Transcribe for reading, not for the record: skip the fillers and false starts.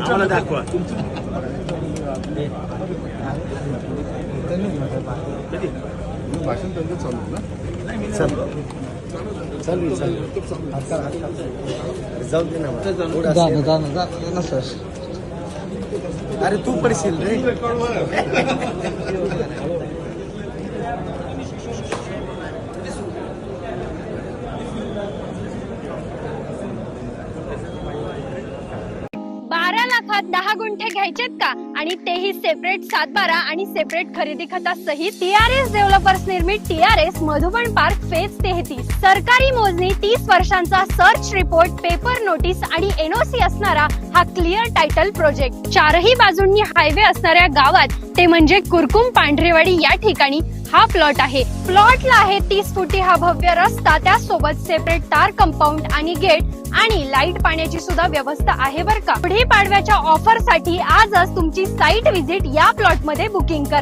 आम्हाला दाखवा. भाषण त्यांचं चालू ना. चालू जाऊ दे ना सर. अरे तू पडशील रे. लाखात 10 गुंठे घ्यायचेत का आणि तेही सेपरेट 7/12 आणि सेपरेट खरेदी खतासहित. टीआरएस डेव्हलपर्स निर्मित टीआरएस मधुबन पार्क फेज 33. सरकारी मोजणी 30 वर्षांचा सर्च रिपोर्ट, पेपर नोटीस आणि एनओसी असणारा हा क्लिअर टायटल प्रोजेक्ट. चारही बाजूंनी हायवे असणाऱ्या गावात, ते म्हणजे कुरकुम पांढरेवाडी या ठिकाणी हा प्लॉट आहे. प्लॉटला आहे 30 फुटी हा भव्य रस्ता, त्यासोबत सेपरेट तार कंपाऊंड आणि गेट आणि लाईट पाण्याची सुद्धा व्यवस्था आहे बरं का. पुढे पाडव्याच्या ऑफर साठी आजच तुमची साईट व्हिजिट या प्लॉट मध्ये बुकिंग करा.